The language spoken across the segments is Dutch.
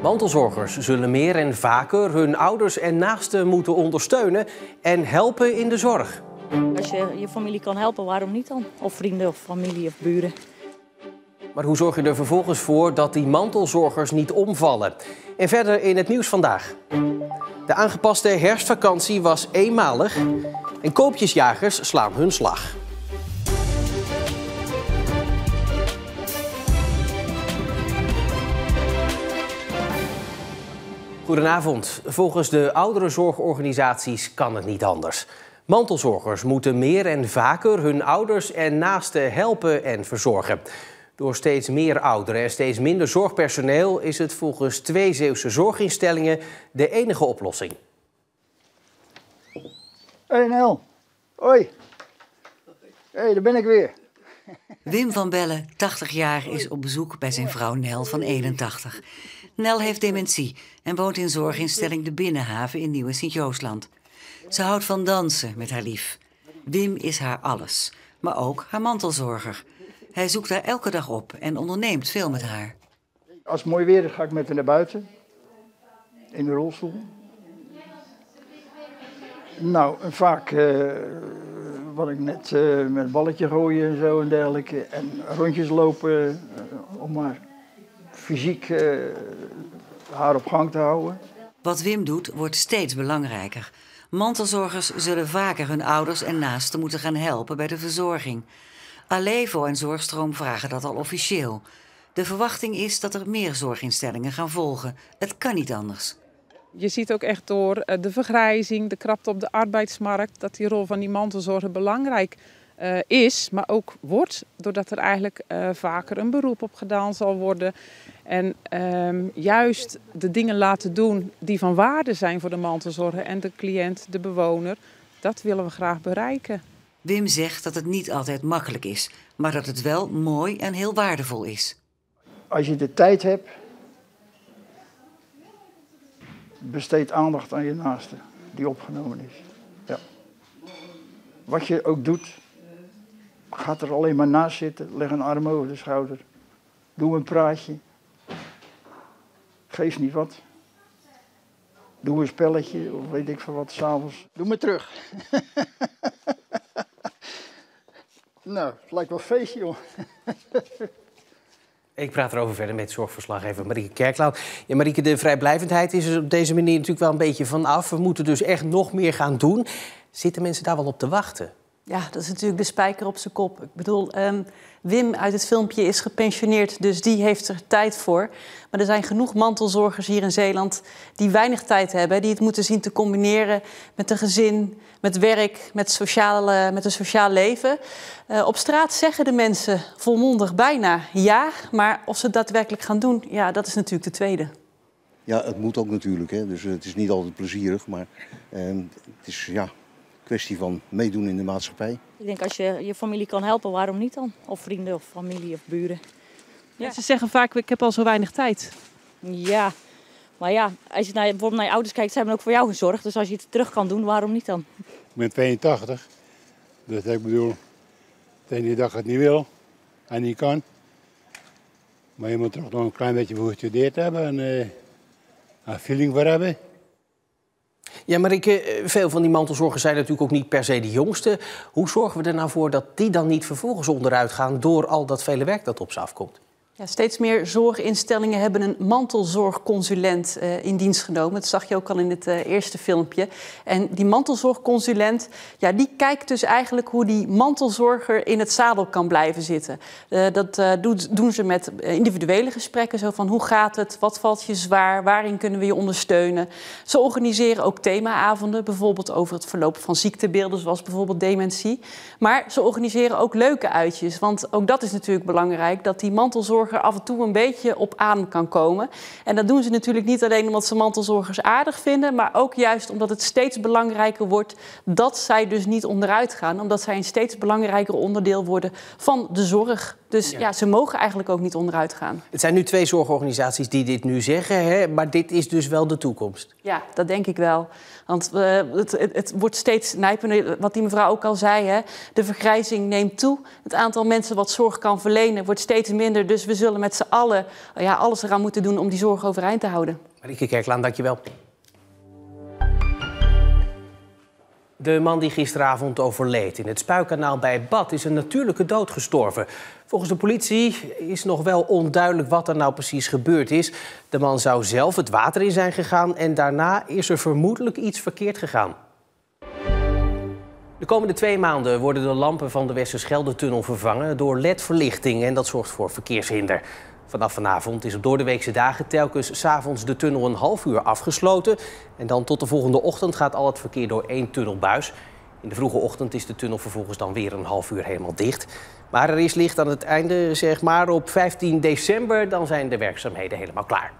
Mantelzorgers zullen meer en vaker hun ouders en naasten moeten ondersteunen en helpen in de zorg. Als je je familie kan helpen, waarom niet dan? Of vrienden of familie of buren. Maar hoe zorg je er vervolgens voor dat die mantelzorgers niet omvallen? En verder in het nieuws vandaag. De aangepaste herfstvakantie was eenmalig en koopjesjagers slaan hun slag. Goedenavond. Volgens de ouderenzorgorganisaties kan het niet anders. Mantelzorgers moeten meer en vaker hun ouders en naasten helpen en verzorgen. Door steeds meer ouderen en steeds minder zorgpersoneel is het volgens 2 Zeeuwse zorginstellingen de enige oplossing. Hey Nel, hoi. Hey, daar ben ik weer. Wim van Bellen, 80 jaar, is op bezoek bij zijn vrouw Nel van 81. Nel heeft dementie en woont in zorginstelling De Binnenhaven in Nieuwe Sint-Joosland. Ze houdt van dansen met haar lief. Wim is haar alles, maar ook haar mantelzorger. Hij zoekt haar elke dag op en onderneemt veel met haar. Als het mooi weer is, ga ik met haar naar buiten. In de rolstoel. Nou, en vaak wat ik net met een balletje gooien en zo en dergelijke. En rondjes lopen om maar fysiek haar op gang te houden. Wat Wim doet, wordt steeds belangrijker. Mantelzorgers zullen vaker hun ouders en naasten moeten gaan helpen bij de verzorging. Alevo en Zorgstroom vragen dat al officieel. De verwachting is dat er meer zorginstellingen gaan volgen. Het kan niet anders. Je ziet ook echt door de vergrijzing, de krapte op de arbeidsmarkt, dat die rol van die mantelzorger belangrijk is, maar ook wordt, doordat er eigenlijk vaker een beroep op gedaan zal worden. En juist de dingen laten doen die van waarde zijn voor de mantelzorger en de cliënt, de bewoner, dat willen we graag bereiken. Wim zegt dat het niet altijd makkelijk is, maar dat het wel mooi en heel waardevol is. Als je de tijd hebt, besteed aandacht aan je naaste die opgenomen is. Ja. Wat je ook doet, ga er alleen maar naast zitten, leg een arm over de schouder, doe een praatje, geef niet wat. Doe een spelletje of weet ik veel wat, 's avonds. Doe me terug. Nou, het lijkt wel een feestje, joh. Ik praat erover verder met zorgverslaggever Marieke Kerklauw. Ja, Marieke, de vrijblijvendheid is er op deze manier natuurlijk wel een beetje vanaf. We moeten dus echt nog meer gaan doen. Zitten mensen daar wel op te wachten? Ja, dat is natuurlijk de spijker op zijn kop. Ik bedoel, Wim uit het filmpje is gepensioneerd, dus die heeft er tijd voor. Maar er zijn genoeg mantelzorgers hier in Zeeland die weinig tijd hebben. Die het moeten zien te combineren met een gezin, met werk, met een sociaal leven. Op straat zeggen de mensen volmondig bijna ja. Maar of ze het daadwerkelijk gaan doen, ja, dat is natuurlijk de tweede. Ja, het moet ook natuurlijk. Hè. Dus het is niet altijd plezierig, maar het is ja, kwestie van meedoen in de maatschappij. Ik denk als je je familie kan helpen, waarom niet dan? Of vrienden of familie of buren. Ja. Ze zeggen vaak, ik heb al zo weinig tijd. Ja, maar ja, als je bijvoorbeeld naar je ouders kijkt, ze hebben ook voor jou gezorgd. Dus als je het terug kan doen, waarom niet dan? Ik ben 82, dus ik bedoel, de ene dag het niet wil en niet kan. Maar je moet toch nog een klein beetje voor gestudeerd hebben en een feeling voor hebben. Ja, Marieke, veel van die mantelzorgers zijn natuurlijk ook niet per se de jongste. Hoe zorgen we er nou voor dat die dan niet vervolgens onderuit gaan door al dat vele werk dat op ze afkomt? Ja, steeds meer zorginstellingen hebben een mantelzorgconsulent in dienst genomen. Dat zag je ook al in het eerste filmpje. En die mantelzorgconsulent, ja, die kijkt dus eigenlijk hoe die mantelzorger in het zadel kan blijven zitten. Dat doen ze met individuele gesprekken. Zo van, hoe gaat het? Wat valt je zwaar? Waarin kunnen we je ondersteunen? Ze organiseren ook themaavonden, bijvoorbeeld over het verloop van ziektebeelden, zoals bijvoorbeeld dementie. Maar ze organiseren ook leuke uitjes. Want ook dat is natuurlijk belangrijk, dat die mantelzorger af en toe een beetje op adem kan komen. En dat doen ze natuurlijk niet alleen omdat ze mantelzorgers aardig vinden, maar ook juist omdat het steeds belangrijker wordt dat zij dus niet onderuit gaan. Omdat zij een steeds belangrijker onderdeel worden van de zorg. Dus ja, ze mogen eigenlijk ook niet onderuit gaan. Het zijn nu 2 zorgorganisaties die dit nu zeggen, hè? Maar dit is dus wel de toekomst. Ja, dat denk ik wel. Want het wordt steeds nijpender, wat die mevrouw ook al zei. Hè? De vergrijzing neemt toe. Het aantal mensen wat zorg kan verlenen wordt steeds minder. Dus we zullen met z'n allen alles eraan moeten doen om die zorg overeind te houden. Marieke Kerklaan, dankjewel. De man die gisteravond overleed in het Spuikanaal bij Bad is een natuurlijke dood gestorven. Volgens de politie is nog wel onduidelijk wat er nou precies gebeurd is. De man zou zelf het water in zijn gegaan en daarna is er vermoedelijk iets verkeerd gegaan. De komende 2 maanden worden de lampen van de Westerschelde-tunnel vervangen door LED-verlichting en dat zorgt voor verkeershinder. Vanaf vanavond is op doordeweekse dagen telkens 's avonds de tunnel een half uur afgesloten. En dan tot de volgende ochtend gaat al het verkeer door 1 tunnelbuis. In de vroege ochtend is de tunnel vervolgens dan weer een half uur helemaal dicht. Maar er is licht aan het einde, zeg maar op 15 december. Dan zijn de werkzaamheden helemaal klaar.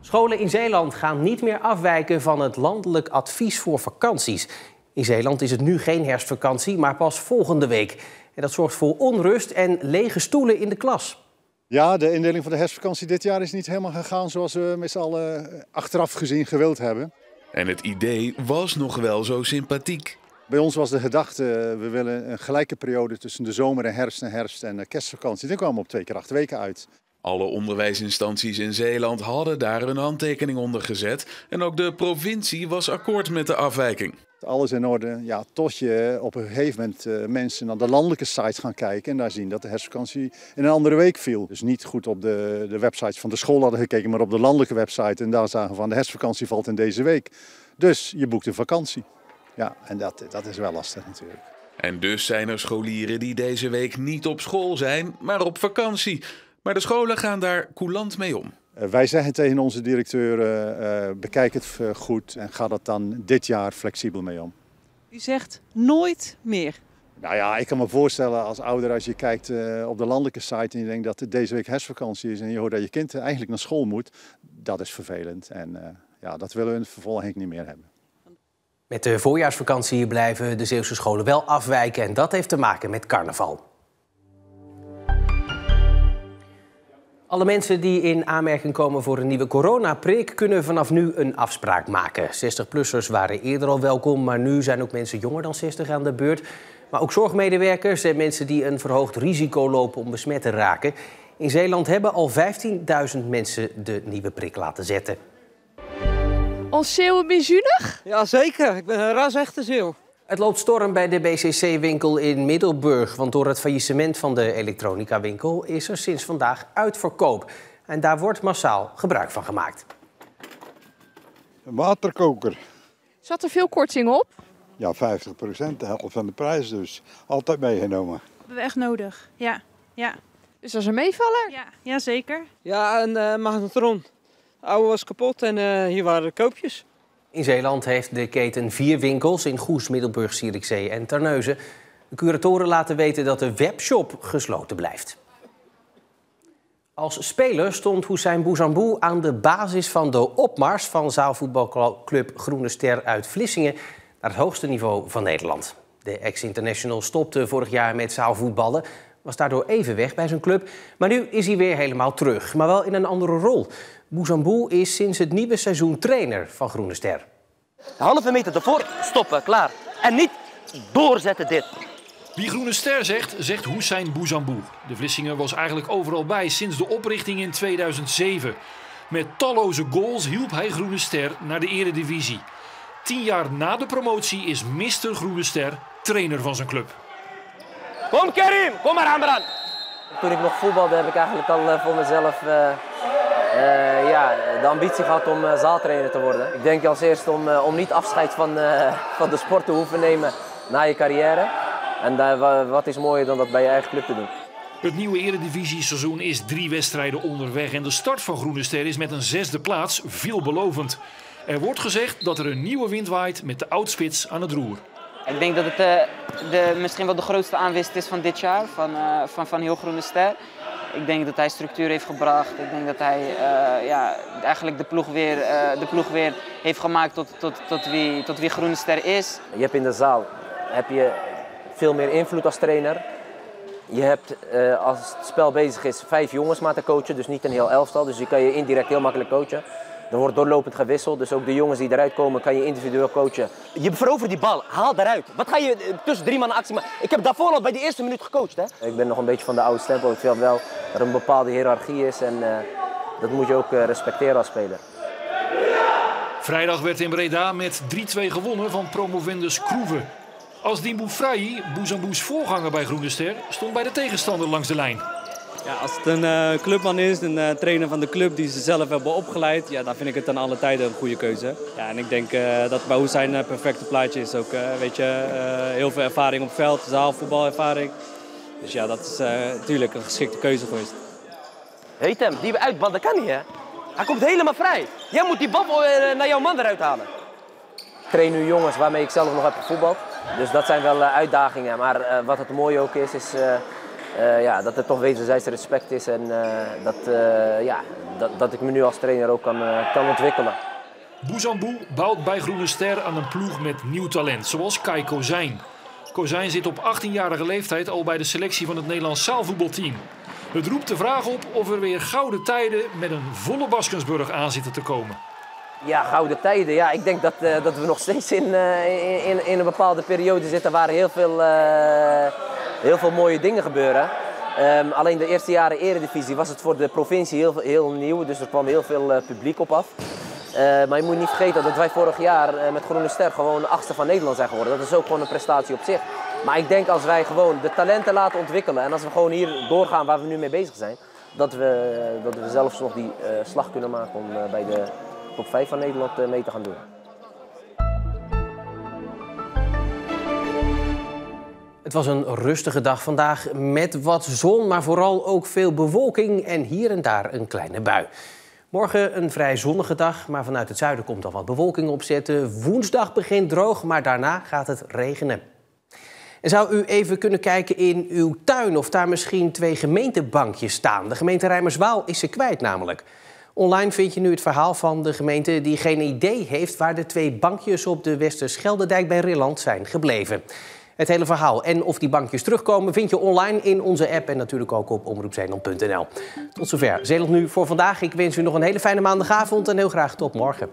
Scholen in Zeeland gaan niet meer afwijken van het landelijk advies voor vakanties. In Zeeland is het nu geen herfstvakantie, maar pas volgende week. En dat zorgt voor onrust en lege stoelen in de klas. Ja, de indeling van de herfstvakantie dit jaar is niet helemaal gegaan zoals we met z'n allen achteraf gezien gewild hebben. En het idee was nog wel zo sympathiek. Bij ons was de gedachte, we willen een gelijke periode tussen de zomer en herfst en kerstvakantie. Dan kwamen we op 2 keer 8 weken uit. Alle onderwijsinstanties in Zeeland hadden daar een handtekening onder gezet. En ook de provincie was akkoord met de afwijking. Alles in orde, ja, tot je op een gegeven moment mensen naar de landelijke sites gaan kijken en daar zien dat de herfstvakantie in een andere week viel. Dus niet goed op de websites van de school hadden gekeken, maar op de landelijke website. En daar zagen we van de herfstvakantie valt in deze week. Dus je boekt een vakantie. Ja, en dat is wel lastig natuurlijk. En dus zijn er scholieren die deze week niet op school zijn, maar op vakantie. Maar de scholen gaan daar coulant mee om. Wij zeggen tegen onze directeur, bekijk het goed en ga dat dan dit jaar flexibel mee om. U zegt nooit meer. Nou ja, ik kan me voorstellen als ouder als je kijkt op de landelijke site en je denkt dat het deze week herfstvakantie is en je hoort dat je kind eigenlijk naar school moet. Dat is vervelend en dat willen we in het vervolg eigenlijk niet meer hebben. Met de voorjaarsvakantie blijven de Zeeuwse scholen wel afwijken en dat heeft te maken met carnaval. Alle mensen die in aanmerking komen voor een nieuwe coronaprik kunnen vanaf nu een afspraak maken. 60-plussers waren eerder al welkom, maar nu zijn ook mensen jonger dan 60 aan de beurt. Maar ook zorgmedewerkers en mensen die een verhoogd risico lopen om besmet te raken. In Zeeland hebben al 15.000 mensen de nieuwe prik laten zetten. Als Zeeuwen ben je zuinig? Ja, zeker. Ik ben een ras-echte Zeeuw. Het loopt storm bij de BCC-winkel in Middelburg. Want door het faillissement van de elektronica-winkel is er sinds vandaag uitverkoop. En daar wordt massaal gebruik van gemaakt. Een waterkoker. Zat er veel korting op? Ja, 50%, de helft van de prijs dus. Altijd meegenomen. Dat hebben we echt nodig, ja. Dus dat is een meevaller? Ja, zeker. Ja, een magnetron. De oude was kapot en hier waren de koopjes. In Zeeland heeft de keten 4 winkels in Goes, Middelburg, Zierikzee en Terneuzen. De curatoren laten weten dat de webshop gesloten blijft. Als speler stond Hussein Bouzambou aan de basis van de opmars van zaalvoetbalclub Groene Ster uit Vlissingen naar het hoogste niveau van Nederland. De ex-international stopte vorig jaar met zaalvoetballen, was daardoor even weg bij zijn club. Maar nu is hij weer helemaal terug, maar wel in een andere rol. Bouzambou is sinds het nieuwe seizoen trainer van Groene Ster. De halve meter ervoor, stoppen, klaar. En niet doorzetten dit. Wie Groene Ster zegt, zegt Hussein Bouzambou. De Vlissinger was eigenlijk overal bij sinds de oprichting in 2007. Met talloze goals hielp hij Groene Ster naar de eredivisie. 10 jaar na de promotie is Mr. Groene Ster trainer van zijn club. Kom Karim, kom maar Amran. Toen ik nog voetbalde heb ik eigenlijk al voor mezelf de ambitie gehad om zaaltrainer te worden. Ik denk als eerste om niet afscheid van de sport te hoeven nemen na je carrière. En wat is mooier dan dat bij je eigen club te doen. Het nieuwe eredivisie-seizoen is 3 wedstrijden onderweg en de start van Groene Ster is met een 6e plaats veelbelovend. Er wordt gezegd dat er een nieuwe wind waait met de oudspits aan het roer. Ik denk dat het misschien wel de grootste aanwinst is van dit jaar, van heel Groene Ster. Ik denk dat hij structuur heeft gebracht. Ik denk dat hij eigenlijk de ploeg weer heeft gemaakt tot wie Groene Ster is. Je hebt in de zaal veel meer invloed als trainer. Je hebt, als het spel bezig is, 5 jongens maar te coachen, dus niet een heel elftal. Dus die kan je indirect heel makkelijk coachen. Er wordt doorlopend gewisseld, dus ook de jongens die eruit komen kan je individueel coachen. Je verovert die bal, haal daaruit. Wat ga je tussen 3 man actie maken? Ik heb daarvoor al bij de eerste minuut gecoacht. Hè? Ik ben nog een beetje van de oude stempel. Ik vind wel dat er een bepaalde hiërarchie is en dat moet je ook respecteren als speler. Vrijdag werd in Breda met 3-2 gewonnen van promovendus Kroeve. Asdin Boufrahi, Bouzambou's voorganger bij Groene Ster, stond bij de tegenstander langs de lijn. Ja, als het een clubman is, een trainer van de club die ze zelf hebben opgeleid, ja, dan vind ik het aan alle tijden een goede keuze. Ja, en ik denk dat Bahou zijn perfecte plaatje is ook. Weet je, heel veel ervaring op het veld, zaalvoetbalervaring. Dus ja, dat is natuurlijk een geschikte keuze geweest. Heet hem, die uitbal, dat kan niet hè. Hij komt helemaal vrij. Jij moet die bal naar jouw man eruit halen. Ik train nu jongens waarmee ik zelf nog heb gevoetbald. Dus dat zijn wel uitdagingen. Maar wat het mooie ook is ja, dat er toch wederzijds respect is. En dat ik me nu als trainer ook kan ontwikkelen. Bouzambou bouwt bij Groene Ster aan een ploeg met nieuw talent, zoals Kai Kozijn. Kozijn zit op 18-jarige leeftijd al bij de selectie van het Nederlands zaalvoetbalteam. Het roept de vraag op of er weer gouden tijden met een volle Baskensburg aan zitten te komen. Ja, gouden tijden. Ja, ik denk dat we nog steeds in een bepaalde periode zitten waar heel veel mooie dingen gebeuren. Alleen de eerste jaren eredivisie was het voor de provincie heel nieuw, dus er kwam heel veel publiek op af. Maar je moet niet vergeten dat wij vorig jaar met Groene Ster gewoon de 8e van Nederland zijn geworden. Dat is ook gewoon een prestatie op zich. Maar ik denk als wij gewoon de talenten laten ontwikkelen en als we gewoon hier doorgaan waar we nu mee bezig zijn, dat we zelfs nog die slag kunnen maken om bij de top 5 van Nederland mee te gaan doen. Het was een rustige dag vandaag met wat zon, maar vooral ook veel bewolking en hier en daar een kleine bui. Morgen een vrij zonnige dag, maar vanuit het zuiden komt al wat bewolking opzetten. Woensdag begint droog, maar daarna gaat het regenen. En zou u even kunnen kijken in uw tuin of daar misschien 2 gemeentebankjes staan? De gemeente Reimerswaal is ze kwijt namelijk. Online vind je nu het verhaal van de gemeente die geen idee heeft waar de 2 bankjes op de Westerscheldedijk bij Rilland zijn gebleven. Het hele verhaal en of die bankjes terugkomen vind je online in onze app en natuurlijk ook op omroepzeeland.nl. Tot zover Zeeland Nu voor vandaag. Ik wens u nog een hele fijne maandagavond en heel graag tot morgen.